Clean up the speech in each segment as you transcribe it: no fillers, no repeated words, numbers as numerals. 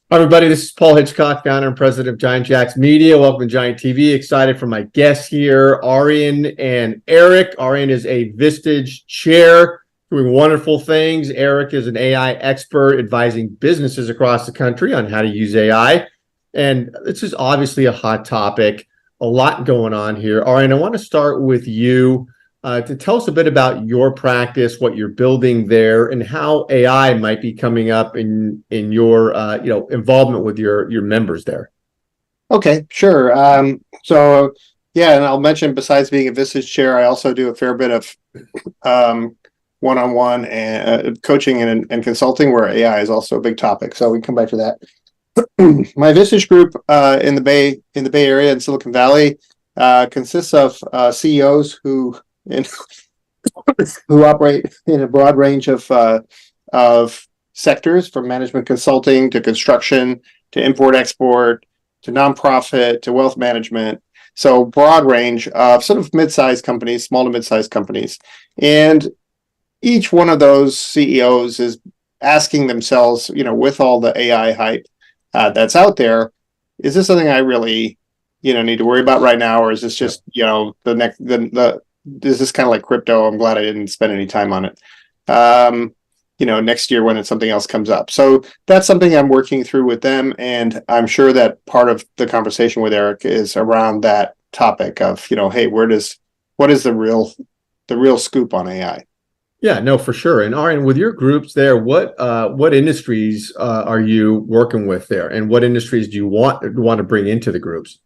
Hi, everybody. This is Paul Hitchcock, founder and president of Giant Jaxx Media. Welcome to Giant TV. Excited for my guests here, Arjen and Eric. Arjen is a Vistage chair doing wonderful things. Eric is an AI expert advising businesses across the country on how to use AI. And this is obviously a hot topic, a lot going on here. Arjen, I want to start with you. To tell us a bit about your practice, what you're building there, and how AI might be coming up in your involvement with your members there. Okay, sure. Yeah, and I'll mention besides being a Vistage chair, I also do a fair bit of one-on-one and coaching and consulting, where AI is also a big topic. So we can come back to that. My Vistage group in the Bay Area in Silicon Valley consists of CEOs who operate in a broad range of sectors, from management consulting to construction to import-export to nonprofit to wealth management. So broad range of sort of mid-sized companies, small to mid-sized companies. And each one of those CEOs is asking themselves, with all the AI hype that's out there, is this something I really, need to worry about right now? Or is this just, is this kind of like crypto? I'm glad I didn't spend any time on it. Next year when something else comes up. So that's something I'm working through with them, and I'm sure that part of the conversation with Eric is around that topic of, hey, what is the real scoop on AI? Yeah, no, for sure. And Arjen, with your groups there, what industries are you working with there, and what industries do you want to bring into the groups?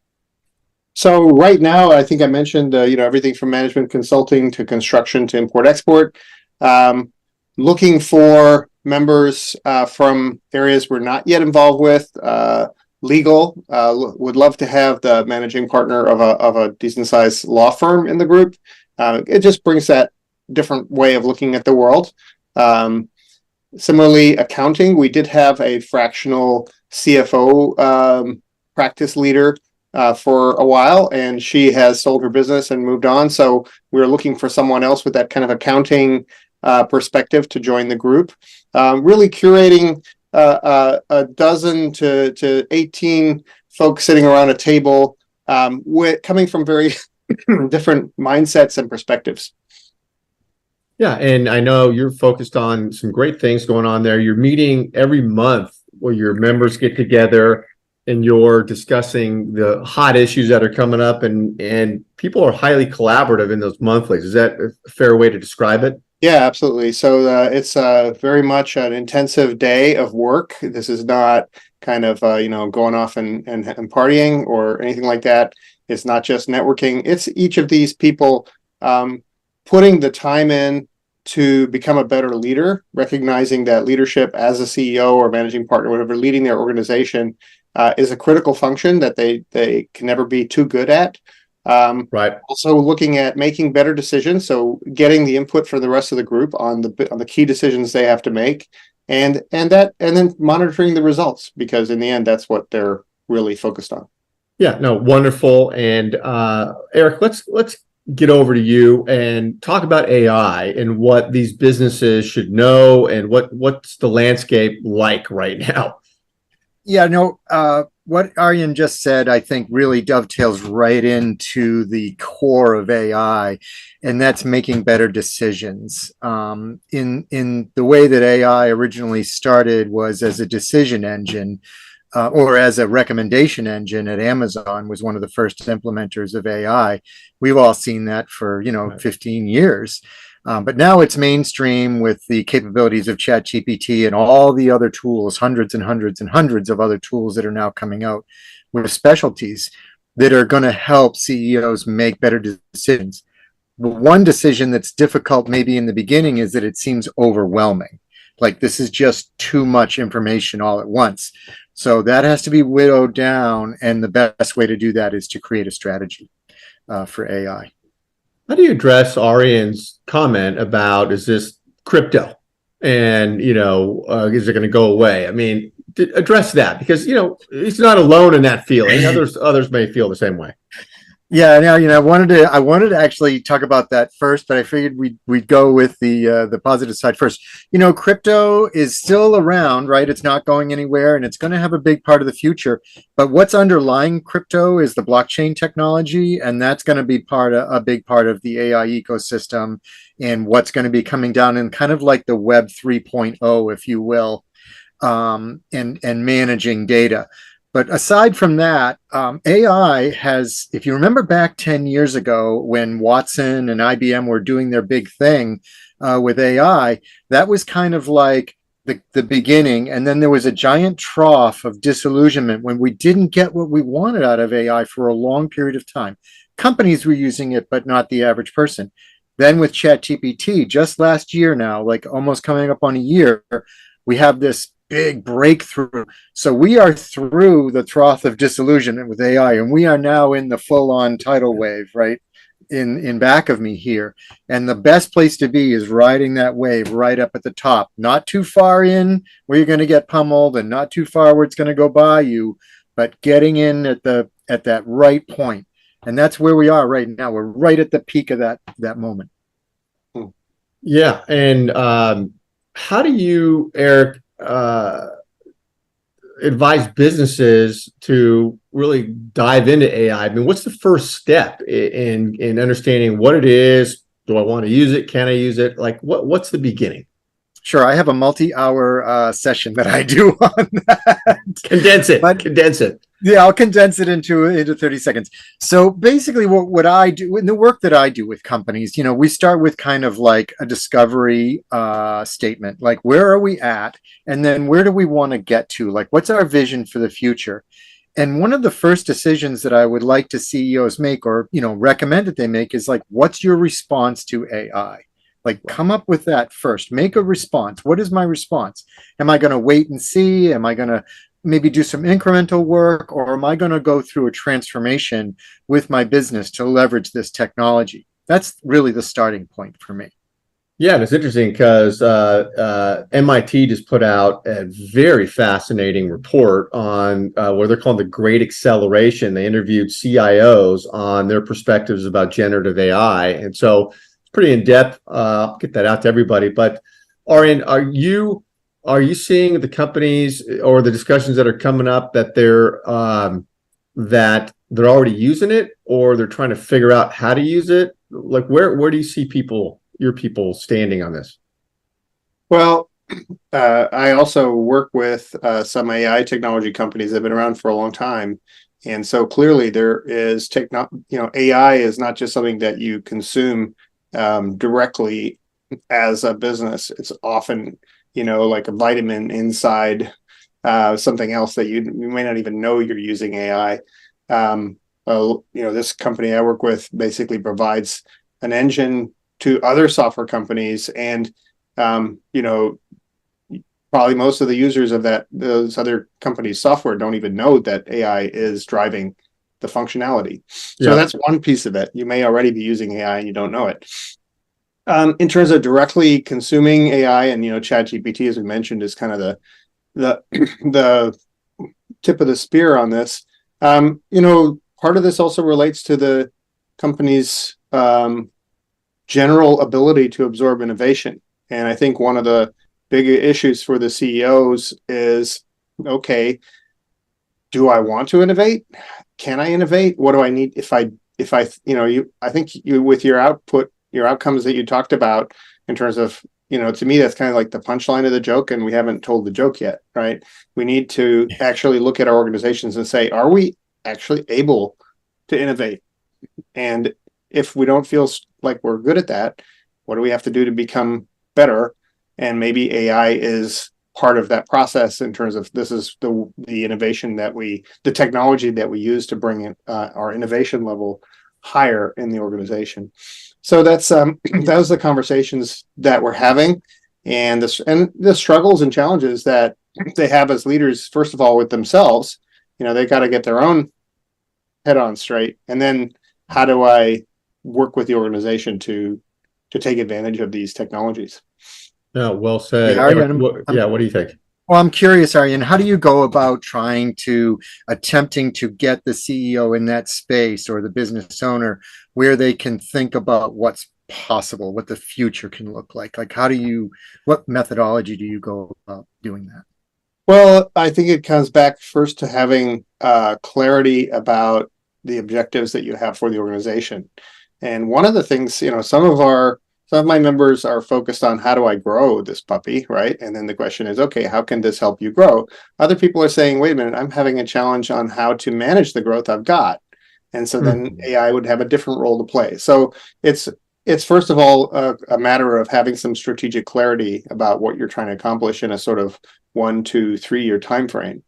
So right now, I think I mentioned, everything from management consulting to construction to import-export. Looking for members from areas we're not yet involved with. Legal, would love to have the managing partner of a decent-sized law firm in the group. It just brings that different way of looking at the world. Similarly, accounting, we did have a fractional CFO practice leader for a while, and she has sold her business and moved on. So we're looking for someone else with that kind of accounting perspective to join the group. Really curating a dozen to 18 folks sitting around a table, coming from very different mindsets and perspectives. Yeah, and I know you're focused on some great things going on there. You're meeting every month where your members get together and you're discussing the hot issues that are coming up, and people are highly collaborative in those monthlies. Is that a fair way to describe it? Yeah, absolutely. So it's very much an intensive day of work. This is not kind of going off and partying or anything like that. It's not just networking. It's each of these people putting the time in to become a better leader, recognizing that leadership as a CEO or managing partner, whatever, leading their organization is a critical function that they can never be too good at. Right. Also looking at making better decisions, so getting the input for the rest of the group on the key decisions they have to make, and then monitoring the results, because in the end, that's what they're really focused on. Yeah, no, wonderful. And Eric, let's get over to you and talk about AI and what these businesses should know, and what's the landscape like right now. Yeah, no, what Arjen just said, I think, really dovetails right into the core of AI, and that's making better decisions. In the way that AI originally started was as a decision engine, or as a recommendation engine at Amazon, was one of the first implementers of AI. We've all seen that for 15 years. But now it's mainstream with the capabilities of ChatGPT and all the other tools, hundreds and hundreds and hundreds of other tools that are now coming out with specialties that are going to help CEOs make better decisions. One decision that's difficult maybe in the beginning is that it seems overwhelming. Like, this is just too much information all at once. So that has to be whittled down, and the best way to do that is to create a strategy for AI. How do you address Arjen's comment about, is this crypto, and is it going to go away? I mean, address that, because he's not alone in that feeling. Others may feel the same way. Yeah, now I wanted to actually talk about that first, but I figured we'd go with the positive side first. Crypto is still around, right? It's not going anywhere, and it's going to have a big part of the future. But what's underlying crypto is the blockchain technology, and that's going to be a big part of the AI ecosystem, and what's going to be coming down in kind of like the Web 3.0, if you will, and managing data. But aside from that, AI has, if you remember back 10 years ago when Watson and IBM were doing their big thing with AI, that was kind of like the beginning. And then there was a giant trough of disillusionment when we didn't get what we wanted out of AI for a long period of time. Companies were using it, but not the average person. Then with ChatGPT, just last year now, like almost coming up on a year, we have this big breakthrough. So we are through the trough of disillusionment with AI, and we are now in the full-on tidal wave, right? In back of me here. And the best place to be is riding that wave right up at the top. Not too far in where you're going to get pummeled, and not too far where it's going to go by you, but getting in at that right point. And that's where we are right now. We're right at the peak of that moment. Yeah. And how do you, Eric, advise businesses to really dive into AI? I mean, what's the first step in understanding what it is? Do I want to use it? Can I use it? Like, what's the beginning? Sure, I have a multi-hour session that I do on that. Condense it. Yeah, I'll condense it into 30 seconds. So basically what I do in the work that I do with companies, we start with kind of like a discovery statement, like where are we at? And then where do we want to get to? Like, what's our vision for the future? And one of the first decisions that I would like to CEOs make, or, recommend that they make, is like, what's your response to AI? Like, come up with that first. Make a response. What is my response? Am I going to wait and see? Am I going to maybe do some incremental work, or am I going to go through a transformation with my business to leverage this technology? That's really the starting point for me. Yeah, and it's interesting because MIT just put out a very fascinating report on what they're calling the Great Acceleration. They interviewed CIOs on their perspectives about generative AI, and so pretty in depth. I'll get that out to everybody. But Arjen, are you seeing the companies or the discussions that are coming up that they're already using it, or they're trying to figure out how to use it? Like, where do you see your people standing on this? Well, I also work with some AI technology companies that have been around for a long time. And so clearly there is AI is not just something that you consume directly as a business. It's often, like a vitamin inside something else that you may not even know you're using AI. This company I work with basically provides an engine to other software companies, and probably most of the users of those other companies' software don't even know that AI is driving the functionality. So that's one piece of it. You may already be using AI and you don't know it. In terms of directly consuming AI, and ChatGPT, as we mentioned, is kind of the tip of the spear on this. Part of this also relates to the company's general ability to absorb innovation. And I think one of the big issues for the CEOs is, okay, do I want to innovate? Can I innovate? What do I need I think with your output, your outcomes that you talked about in terms of, to me, that's kind of like the punchline of the joke, and we haven't told the joke yet, right? We need to actually look at our organizations and say, are we actually able to innovate? And if we don't feel like we're good at that, what do we have to do to become better? And maybe AI is part of that process in terms of this is the innovation the technology that we use to bring our innovation level higher in the organization. So that's those are the conversations that we're having, and the struggles and challenges that they have as leaders. First of all, with themselves, they got to get their own head on straight, and then how do I work with the organization to take advantage of these technologies? Yeah, well said. Yeah, Eric, what do you think? Well, I'm curious, Arjen, how do you go about attempting to get the CEO in that space or the business owner where they can think about what's possible, what the future can look like? Like, what methodology do you go about doing that? Well, I think it comes back first to having clarity about the objectives that you have for the organization. And one of the things, some of my members are focused on how do I grow this puppy, right? And then the question is, okay, how can this help you grow? Other people are saying, wait a minute, I'm having a challenge on how to manage the growth I've got. And so then AI would have a different role to play. So it's first of all a matter of having some strategic clarity about what you're trying to accomplish in a sort of 1, 2, 3 year time frame.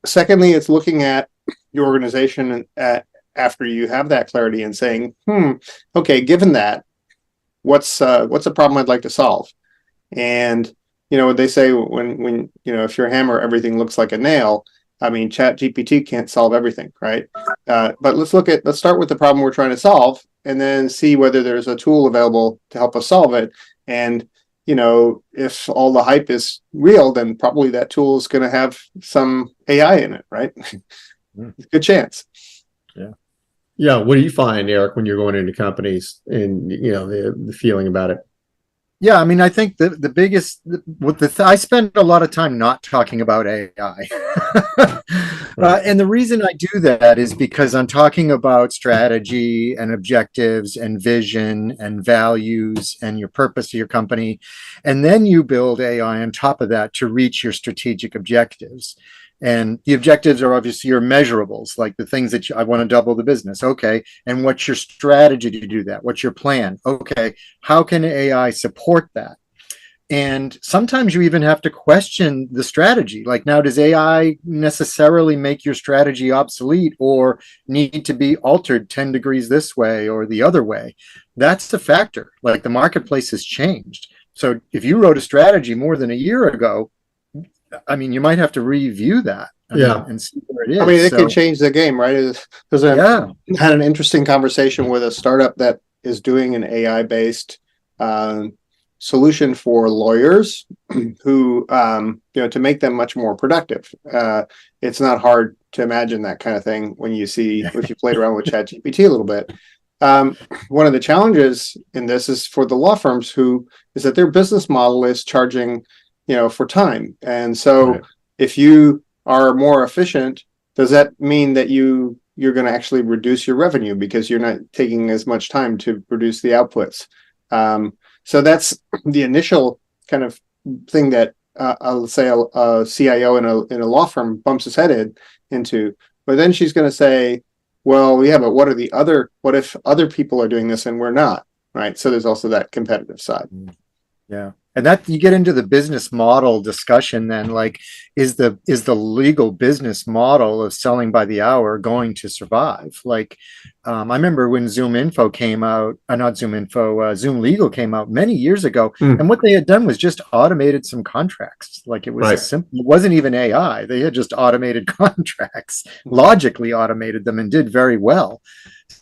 Secondly, it's looking at your organization after you have that clarity and saying, okay, given that, what's a problem I'd like to solve? And they say when if you're a hammer, everything looks like a nail. I mean, Chat GPT can't solve everything, right? But let's start with the problem we're trying to solve, and then see whether there's a tool available to help us solve it. And if all the hype is real, then probably that tool is going to have some AI in it, right? Good chance. Yeah. Yeah. What do you find, Eric, when you're going into companies and the feeling about it? Yeah, I mean, I think the biggest I spend a lot of time not talking about AI. And the reason I do that is because I'm talking about strategy and objectives and vision and values and your purpose of your company. And then you build AI on top of that to reach your strategic objectives. And the objectives are obviously your measurables, like the things that I want to double the business. Okay. And what's your strategy to do that? What's your plan? Okay. How can AI support that? And sometimes you even have to question the strategy. Like, now, does AI necessarily make your strategy obsolete or need to be altered 10 degrees this way or the other way? That's the factor. Like, the marketplace has changed. So if you wrote a strategy more than a year ago, I mean, you might have to review that and see where it is. I mean, it could change the game, right? Because I had an interesting conversation with a startup that is doing an AI-based solution for lawyers who, to make them much more productive. It's not hard to imagine that kind of thing if you played around with ChatGPT a little bit. One of the challenges in this is for the law firms is that their business model is charging for time. And so if you are more efficient, does that mean that you're going to actually reduce your revenue because you're not taking as much time to produce the outputs? So that's the initial kind of thing that I'll say a CIO in a law firm bumps his head into. But then she's going to say, well, yeah, but what if other people are doing this and we're not, right? So there's also that competitive side. Yeah. And that you get into the business model discussion then, like, is the legal business model of selling by the hour going to survive? Like, I remember when Zoom Legal came out many years ago, and what they had done was just automated some contracts. Like, it was it wasn't even AI. They had just automated contracts, logically automated them, and did very well.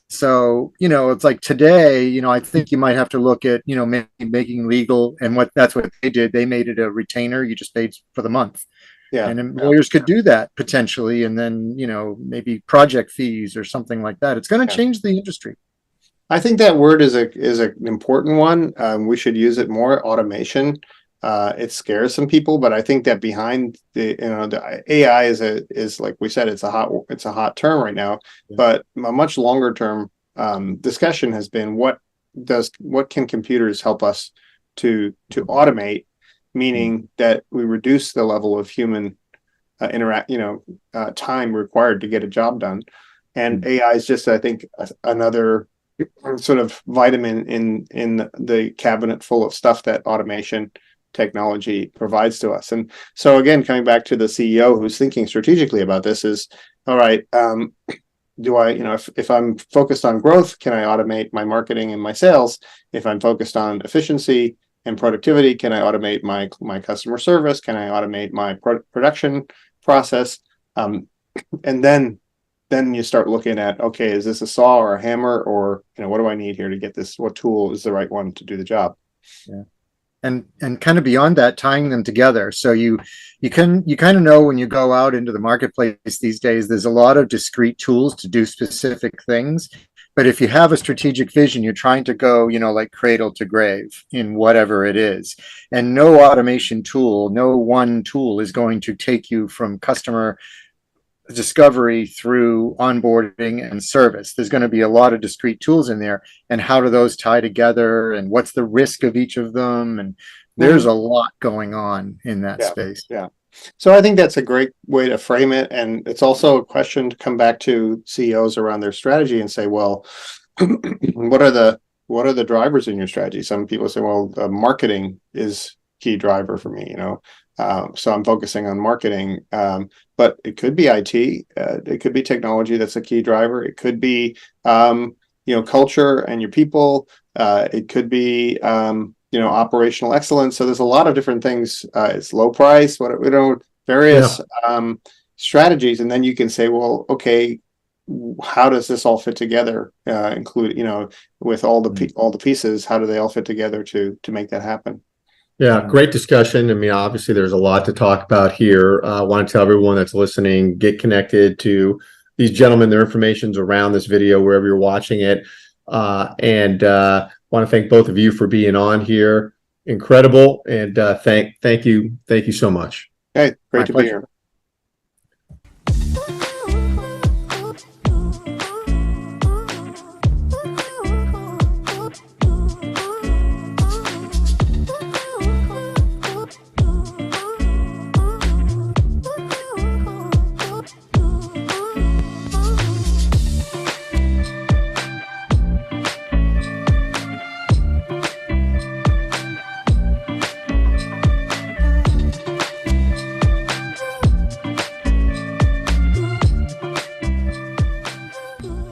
So, it's like today, I think you might have to look at, maybe making legal, and that's what they did. They made it a retainer. You just paid for the month. Yeah. And lawyers could do that potentially. And then, maybe project fees or something like that. It's going to change the industry. I think that word is an important one. We should use it more, automation. It scares some people, but I think that behind the AI is like we said, it's a hot term right now. Yeah. But a much longer term discussion has been what can computers help us to automate, meaning that we reduce the level of human time required to get a job done, and AI is just, I think, another sort of vitamin in the cabinet full of stuff that automation technology provides to us. And so again, coming back to the CEO who's thinking strategically about this is, all right, do I, if I'm focused on growth, can I automate my marketing and my sales? If I'm focused on efficiency and productivity, can I automate my customer service? Can I automate my production process? And then you start looking at, okay, is this a saw or a hammer, or what do I need here to get this? What tool is the right one to do the job? Yeah. and kind of beyond that, tying them together. So you kind of know when you go out into the marketplace these days, there's a lot of discrete tools to do specific things. But if you have a strategic vision, you're trying to go, like cradle to grave in whatever it is. And no automation tool, no one tool is going to take you from customer discovery through onboarding and service. There's going to be a lot of discrete tools in there, and how do those tie together, and what's the risk of each of them? And there's a lot going on in that space. Yeah. So I think that's a great way to frame it. And it's also a question to come back to CEOs around their strategy and say, well, what are the drivers in your strategy? Some people say, well, marketing is key driver for me, so I'm focusing on marketing, but it could be IT, it could be technology that's a key driver. It could be, culture and your people. It could be, operational excellence. So there's a lot of different things. It's low price, various strategies, and then you can say, well, okay, how does this all fit together? Include, with all the pieces, how do they all fit together to make that happen? Yeah, great discussion. I mean, obviously, there's a lot to talk about here. I want to tell everyone that's listening, get connected to these gentlemen. Their information's around this video, wherever you're watching it. And want to thank both of you for being on here. Incredible. And thank you so much. Hey, great to be here.